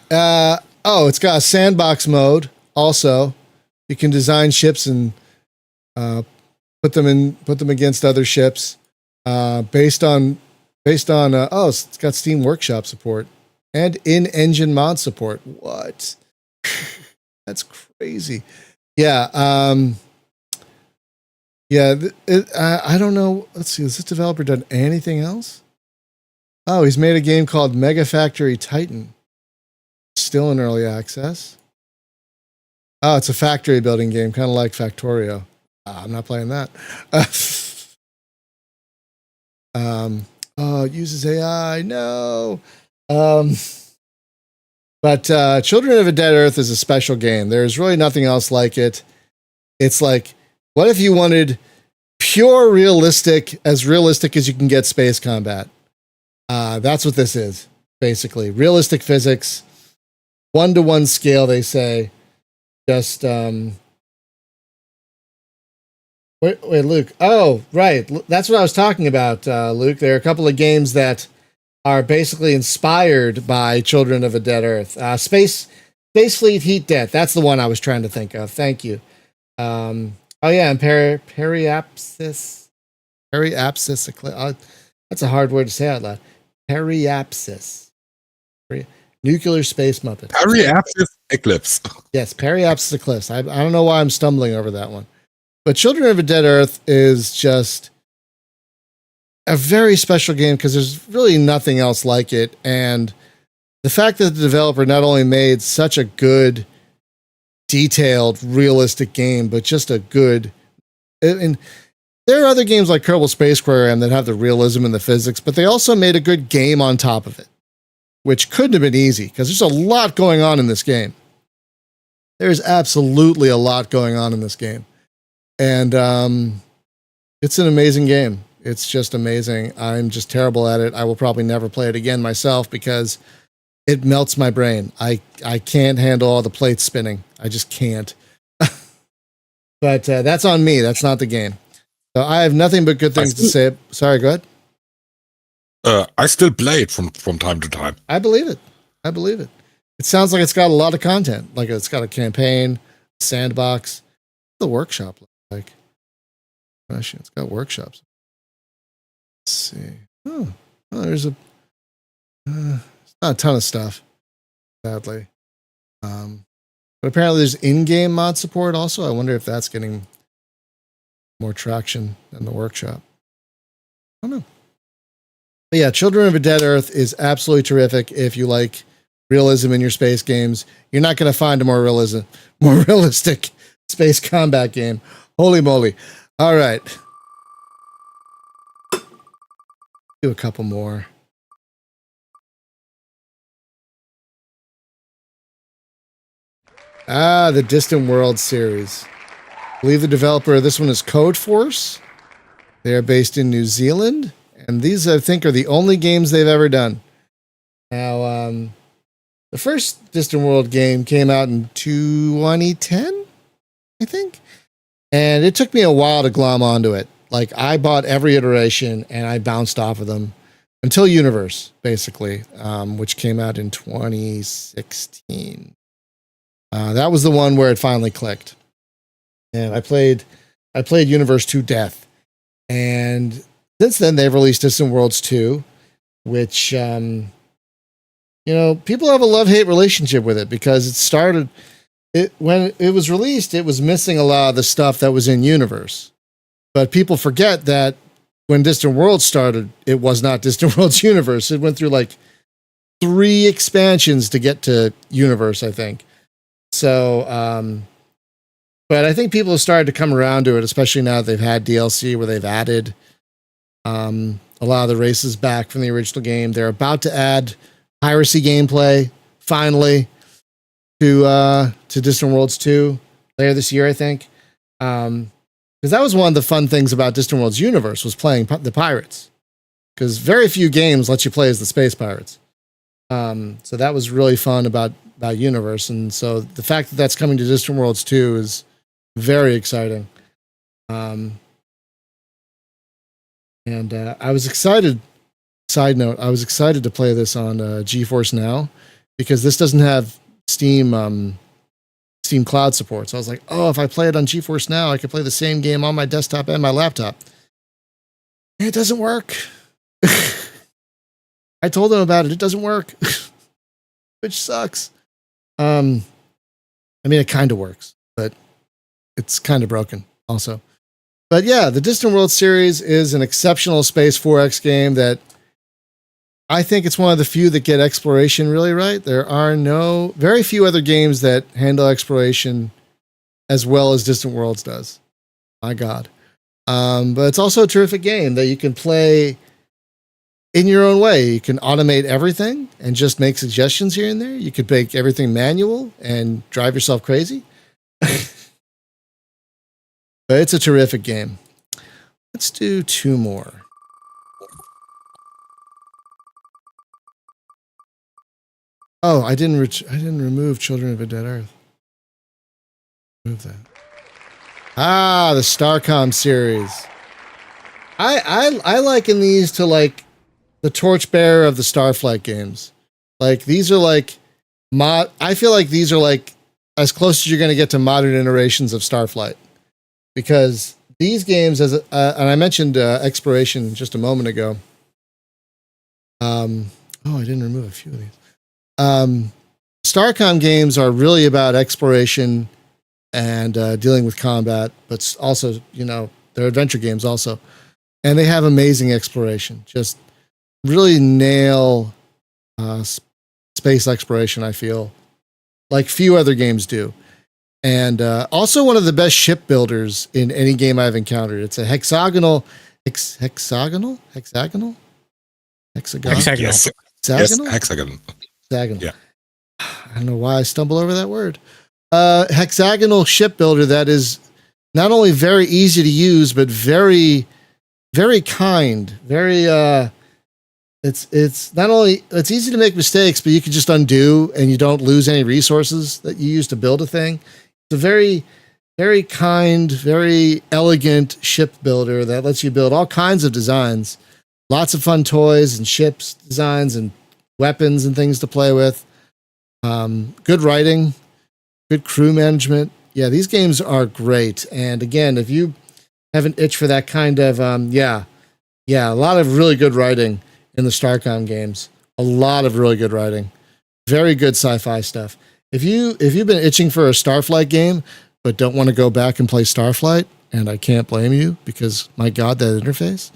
It's got a sandbox mode. Also, you can design ships and put them against other ships based on. It's got Steam Workshop support and in-engine mod support. What? That's crazy. Yeah. I don't know. Let's see. Has this developer done anything else? Oh, he's made a game called Mega Factory Titan. Still in early access. Oh, it's a factory building game, kind of like Factorio. I'm not playing that. It uses AI. No. But Children of a Dead Earth is a special game. There's really nothing else like it. It's like, what if you wanted pure realistic as you can get space combat? That's what this is, basically. Realistic physics, 1-to-1 scale, they say. Just, wait, Luke. Oh, right. That's what I was talking about, Luke. There are a couple of games that are basically inspired by Children of a Dead Earth. Space Fleet Heat Death. That's the one I was trying to think of. Thank you. And periapsis. That's a hard word to say out loud. Periapsis. Nuclear Space Muppet. Periapsis Eclipse. Yes, Periapsis Eclipse. I don't know why I'm stumbling over that one. But Children of a Dead Earth is just a very special game because there's really nothing else like it. And the fact that the developer not only made such a good, detailed, realistic game, but just a good... And there are other games like Kerbal Space Program that have the realism and the physics, but they also made a good game on top of it, which couldn't have been easy because there's a lot going on in this game. There's absolutely a lot going on in this game. And it's an amazing game. It's just amazing. I'm just terrible at it. I will probably never play it again myself because it melts my brain. I can't handle all the plates spinning. I just can't. But that's on me. That's not the game. So I have nothing but good things to say. Sorry, go ahead. I still play it from time to time. I believe it. It sounds like it's got a lot of content. Like it's got a campaign, sandbox. The workshop looks like. Gosh, it's got workshops. Let's see. Oh, there's a. It's not a ton of stuff, sadly. But apparently there's in-game mod support also. I wonder if that's getting more traction than the workshop. I don't know. But yeah, Children of a Dead Earth is absolutely terrific if you like realism in your space games. You're not going to find a more realistic space combat game. Holy moly. All right. Do a couple more. The Distant World series. I believe the developer of this one is Code Force. They are based in New Zealand. And these, I think, are the only games they've ever done. Now, the first Distant World game came out in 2010, I think. And it took me a while to glom onto it. Like, I bought every iteration, and I bounced off of them until Universe, basically, which came out in 2016. That was the one where it finally clicked. And I played Universe to death. And since then, they've released Distant Worlds 2, which, people have a love-hate relationship with it because when it was released, it was missing a lot of the stuff that was in Universe. But people forget that when Distant Worlds started, it was not Distant Worlds Universe. It went through like 3 expansions to get to Universe, I think. So, but I think people have started to come around to it, especially now that they've had DLC where they've added a lot of the races back from the original game. They're about to add piracy gameplay, finally, to Distant Worlds 2 later this year, I think. because that was one of the fun things about Distant Worlds Universe was playing the pirates, because very few games let you play as the space pirates. So that was really fun about Universe, and so the fact that that's coming to Distant Worlds 2 is very exciting. And I was excited. Side note: I was excited to play this on GeForce Now because this doesn't have Steam Cloud support. So I was like, oh, if I play it on GeForce Now, I could play the same game on my desktop and my laptop. And it doesn't work. I told them about it. It doesn't work, which sucks. I mean, it kind of works, but it's kind of broken also. But yeah, the Distant World series is an exceptional Space 4X game that I think it's one of the few that get exploration really right. There are very few other games that handle exploration as well as Distant Worlds does. My God. But it's also a terrific game that you can play in your own way. You can automate everything and just make suggestions here and there. You could make everything manual and drive yourself crazy. But it's a terrific game. Let's do 2 more. Oh, I didn't remove Children of a Dead Earth. Move that. Ah, the Starcom series. I liken these to like the Torchbearer of the Starflight games. Like these are like I feel like these are like as close as you're going to get to modern iterations of Starflight, because these games, and I mentioned exploration just a moment ago. Oh, I didn't remove a few of these. Starcom games are really about exploration and dealing with combat, but also, they're adventure games also. And they have amazing exploration. Just really nail space exploration, I feel, like few other games do. And also one of the best ship builders in any game I've encountered. It's a hexagonal? Yes. Hexagonal? Hexagon. Hexagonal. Yeah. I don't know why I stumble over that word. Hexagonal ship builder that is not only very easy to use, but very, very kind. Very, it's not only, it's easy to make mistakes, but you can just undo and you don't lose any resources that you use to build a thing. It's a very, very kind, very elegant ship builder that lets you build all kinds of designs. Lots of fun toys and ships designs and weapons and things to play with. Good writing, good crew management. Yeah, these games are great. And again, if you have an itch for that kind of, a lot of really good writing in the Starcom games. A lot of really good writing. Very good sci-fi stuff. If you've been itching for a Starflight game, but don't want to go back and play Starflight, and I can't blame you because, my God, that interface.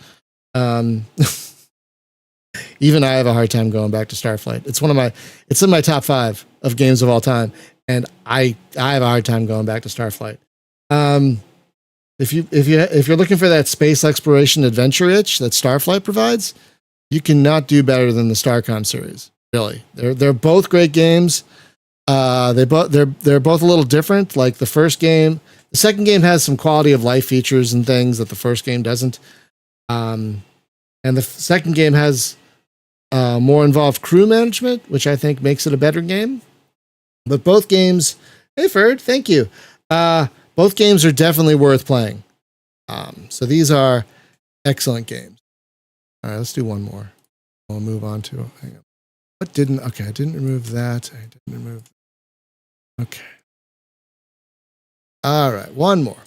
Even I have a hard time going back to Starflight. It's in my top 5 of games of all time, and I have a hard time going back to Starflight. If you're looking for that space exploration adventure itch that Starflight provides, you cannot do better than the Starcom series. Really, they're both great games. They're both a little different. Like the second game has some quality of life features and things that the first game doesn't. And the second game has more involved crew management, which I think makes it a better game. But both games, hey Ferd, thank you. Both games are definitely worth playing. So these are excellent games. All right, let's do one more. We'll move on to. Hang on. I didn't remove that. Okay. All right, one more.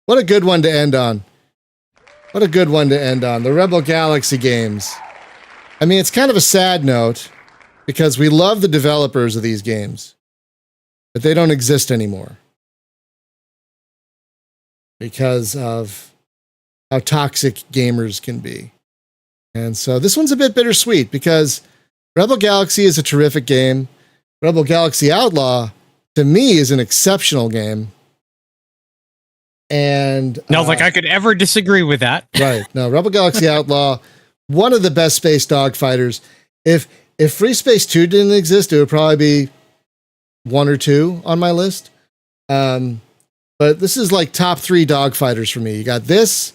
What a good one to end on. The Rebel Galaxy games. I mean, it's kind of a sad note because we love the developers of these games, but they don't exist anymore because of how toxic gamers can be. And so this one's a bit bittersweet because Rebel Galaxy is a terrific game. Rebel Galaxy Outlaw, to me, is an exceptional game. And not like I could ever disagree with that. Right. No, Rebel Galaxy Outlaw, one of the best space dogfighters. If if Free Space 2 didn't exist, it would probably be 1 or 2 on my list. But this is like top 3 dogfighters for me. You got this,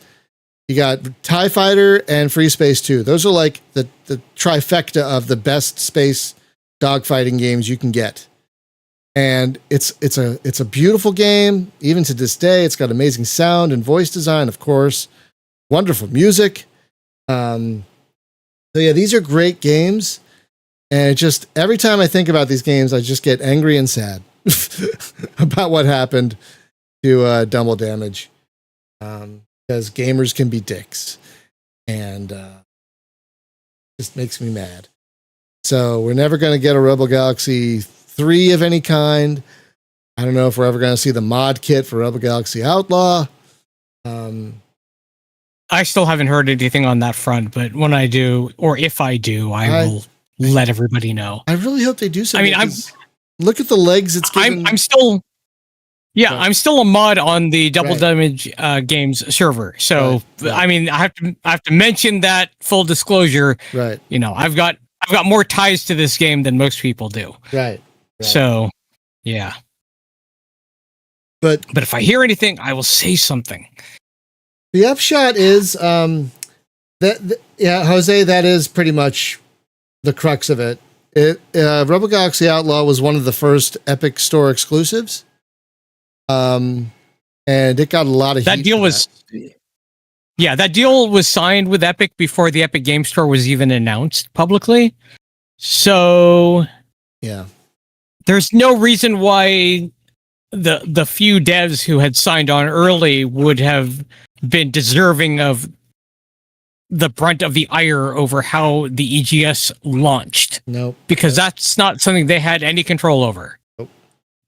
you got TIE Fighter, and Free Space 2. Those are like the trifecta of the best space dogfighting games you can get. And it's a beautiful game. Even to this day, it's got amazing sound and voice design, of course. Wonderful music. So yeah, these are great games. And just every time I think about these games, I just get angry and sad about what happened to Double Damage. Because gamers can be dicks. And just makes me mad. So we're never going to get a Rebel Galaxy 3 of any kind. I don't know if we're ever going to see the mod kit for Rebel Galaxy Outlaw. I still haven't heard anything on that front, but when I do, or if I do, I will let everybody know. I really hope they do something. I mean, look at the legs it's given. I'm still a mod on the Double Damage games server. So right. I mean, I have to mention that, full disclosure. Right. You know, I've got more ties to this game than most people do. Right. So, yeah. But if I hear anything, I will say something. The upshot is Jose, that is pretty much the crux of it. Rebel Galaxy Outlaw was one of the first Epic Store exclusives. And it got a lot of that heat. That deal was signed with Epic before the Epic Game Store was even announced publicly. So yeah, there's no reason why the few devs who had signed on early would have been deserving of the brunt of the ire over how the EGS launched. Nope. Because that's not something they had any control over. Nope.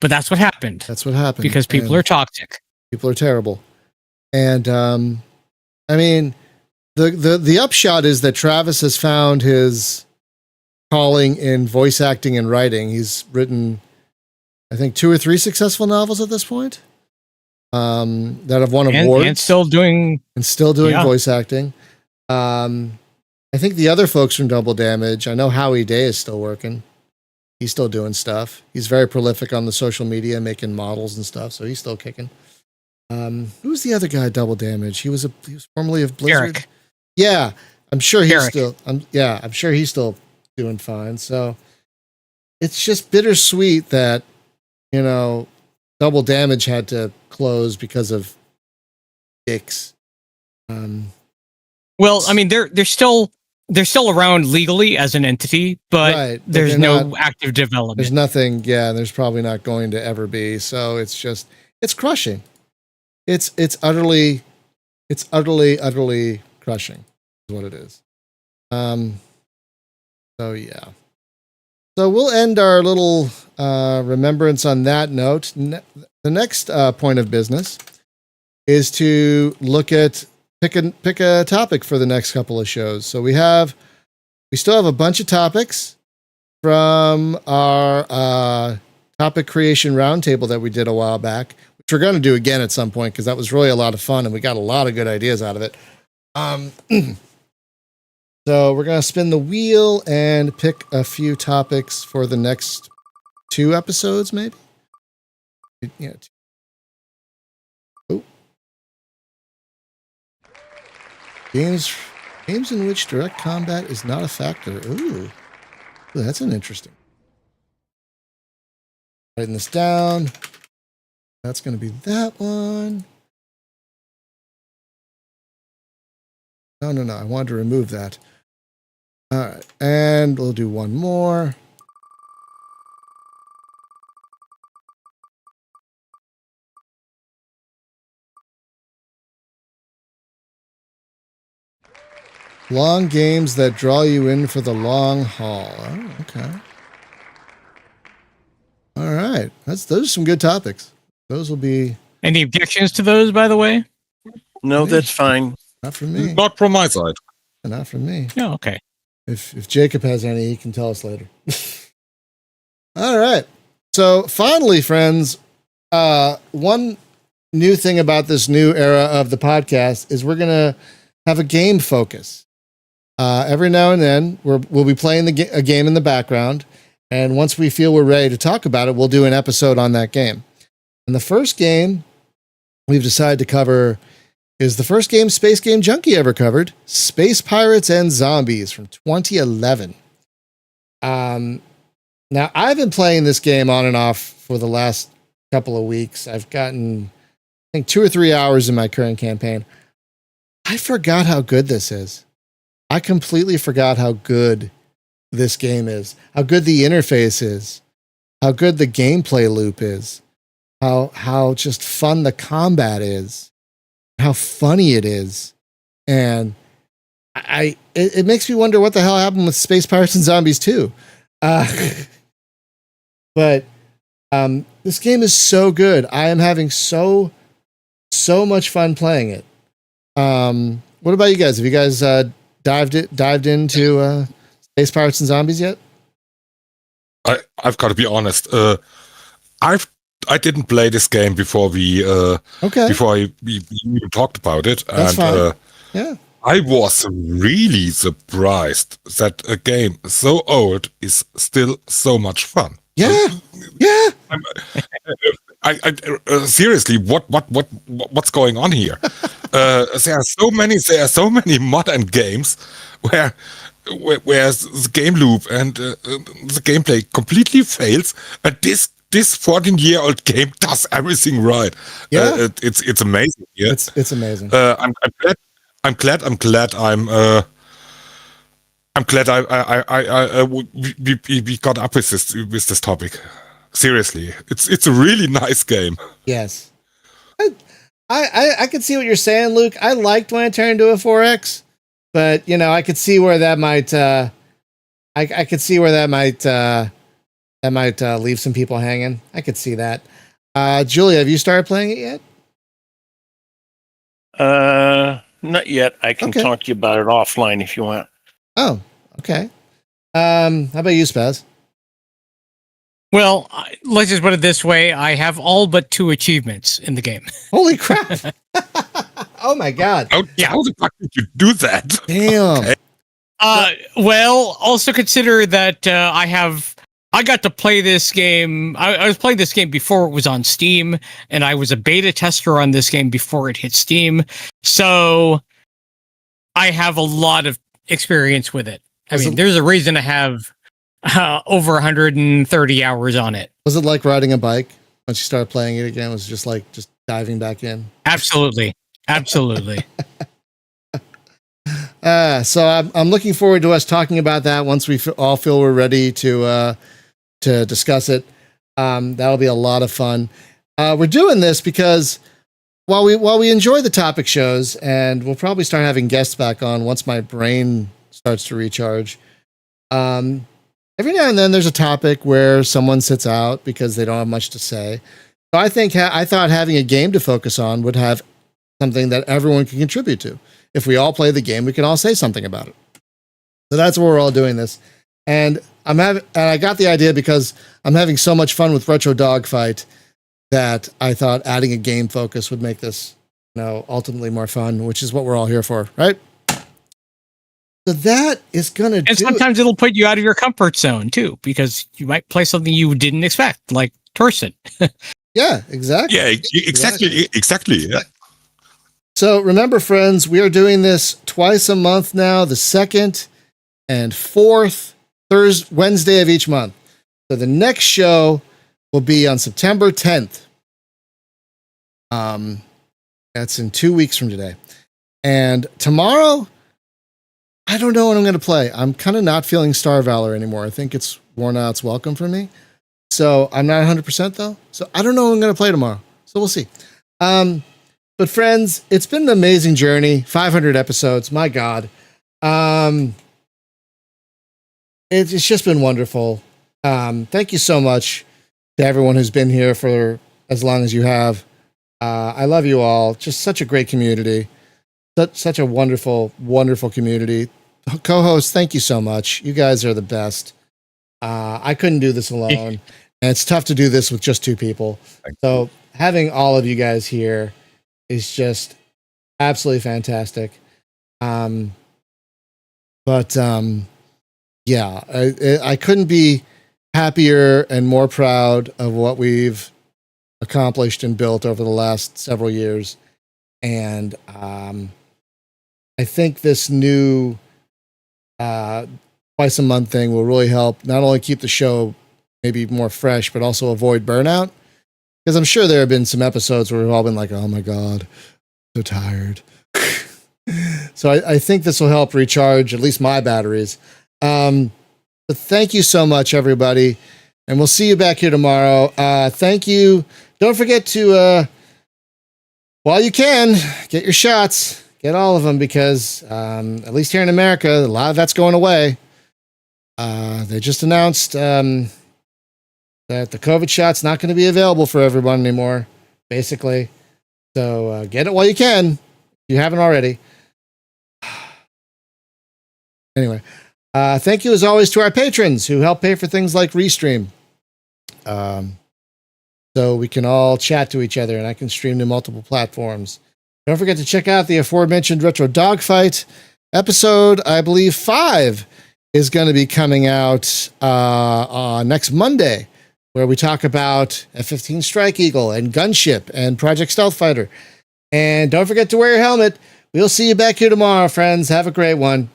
But that's what happened. That's what happened. Because people are toxic. People are terrible. And I mean, the upshot is that Travis has found his calling in voice acting and writing. He's written, I think, 2 or 3 successful novels at this point. That have won awards and still doing voice acting. I think the other folks from Double Damage, I know Howie Day is still working. He's still doing stuff. He's very prolific on the social media, making models and stuff. So he's still kicking. Who's the other guy at Double Damage? He was formerly of Blizzard. Eric. Yeah, I'm sure he's Eric. still. I'm sure he's still doing fine. So it's just bittersweet that Double Damage had to close because of dicks. Well, I mean, they're still around legally as an entity, but there's no active development. There's nothing. Yeah, there's probably not going to ever be. So it's crushing. It's utterly crushing is what it is. So yeah. So we'll end our little remembrance on that note. The next point of business is to pick a topic for the next couple of shows. So we still have a bunch of topics from our topic creation roundtable that we did a while back, which we're going to do again at some point because that was really a lot of fun and we got a lot of good ideas out of it. So we're going to spin the wheel and pick a few topics for the next 2 episodes, maybe. Yeah. Oh. Games in which direct combat is not a factor. Ooh, that's an interesting. Writing this down. That's going to be that one. No. I wanted to remove that. All right. And we'll do one more. Long games that draw you in for the long haul. Oh, okay. All right. Those are some good topics. Those will be... Any objections to those, by the way? No, that's fine. Not from me. Not from my side. Not from me. Oh, okay. If Jacob has any, he can tell us later. All right. So finally, friends, one new thing about this new era of the podcast is we're going to have a game focus. Every now and then, we'll be playing a game in the background, and once we feel we're ready to talk about it, we'll do an episode on that game. And the first game we've decided to cover is the first game Space Game Junkie ever covered, Space Pirates and Zombies from 2011. Now, I've been playing this game on and off for the last couple of weeks. I've gotten, I think, 2 or 3 hours in my current campaign. I forgot how good this is. I completely forgot how good this game is, how good the interface is, how good the gameplay loop is, how just fun the combat is, how funny it is. And it makes me wonder what the hell happened with Space Pirates and Zombies 2. But this game is so good. I am having so much fun playing it. What about you guys? Have you guys dived into Space Pirates and Zombies yet? I've got to be honest. I didn't play this game before we even talked about it. That's fine. Yeah. I was really surprised that a game so old is still so much fun. Yeah, yeah. Seriously, what's going on here? There are so many modern games where the game loop and the gameplay completely fails, and this 14-year-old game does everything right. Yeah, it's amazing. Yeah, it's amazing. I'm glad we got up with this topic. Seriously, it's a really nice game. Yes, I could see what you're saying, Luke. I liked when it turned into a 4X, but I could see where that might I could see where that might leave some people hanging. I could see that. Julia, have you started playing it yet? Not yet. I can talk to you about it offline if you want. Oh, okay. How about you, Spaz? Well, let's just put it this way. I have all but 2 achievements in the game. Holy crap. Oh, my God. How the fuck did you do that? Damn. Okay. Well, also consider that I got to play this game. I was playing this game before it was on Steam, and I was a beta tester on this game before it hit Steam. So I have a lot of experience with it. There's a reason to have over 130 hours on it. So Was it like riding a bike once you started playing it again? Was it just diving back in? Absolutely. So I'm looking forward to us talking about that once we all feel we're ready to discuss it. That'll be a lot of fun. We're doing this because while we enjoy the topic shows, and we'll probably start having guests back on once my brain starts to recharge. Every now and then there's a topic where someone sits out because they don't have much to say. So I thought having a game to focus on would have something that everyone can contribute to. If we all play the game, we can all say something about it. So that's why we're all doing this. And I got the idea because I'm having so much fun with Retro Dogfight that I thought adding a game focus would make this, ultimately more fun, which is what we're all here for, right? So that is going to do. And sometimes it'll put you out of your comfort zone too, because you might play something you didn't expect, like Torsen. Yeah, exactly. Yeah, exactly. Yeah. So remember, friends, we are doing this twice a month now, the 2nd and 4th Wednesday of each month. So the next show will be on September 10th. That's in 2 weeks from today. And tomorrow, I don't know what I'm going to play. I'm kind of not feeling Star Valor anymore. I think it's worn out its welcome for me. So I'm not 100% though. So I don't know what I'm going to play tomorrow. So we'll see. But friends, it's been an amazing journey. 500 episodes. My God. It's just been wonderful. Thank you so much to everyone who's been here for as long as you have. I love you all. Just such a great community. Such a wonderful, wonderful community. Co-hosts, thank you so much. You guys are the best. I couldn't do this alone. And it's tough to do this with just 2 people. So having all of you guys here is just absolutely fantastic. But yeah, I couldn't be happier and more proud of what we've accomplished and built over the last several years. And I think this new twice a month thing will really help not only keep the show maybe more fresh, but also avoid burnout. Because I'm sure there have been some episodes where we've all been like, oh my God, so tired. So I think this will help recharge at least my batteries. But thank you so much, everybody. And we'll see you back here tomorrow. Thank you. Don't forget to, while you can, get your shots. Get all of them because, at least here in America, a lot of that's going away. They just announced that the COVID shot's not going to be available for everyone anymore, basically. So get it while you can, if you haven't already. Anyway, thank you as always to our patrons who help pay for things like Restream. So we can all chat to each other and I can stream to multiple platforms. Don't forget to check out the aforementioned Retro Dogfight episode. I believe 5 is going to be coming out next Monday, where we talk about F-15 Strike Eagle and Gunship and Project Stealth Fighter. And don't forget to wear your helmet. We'll see you back here tomorrow, friends. Have a great one.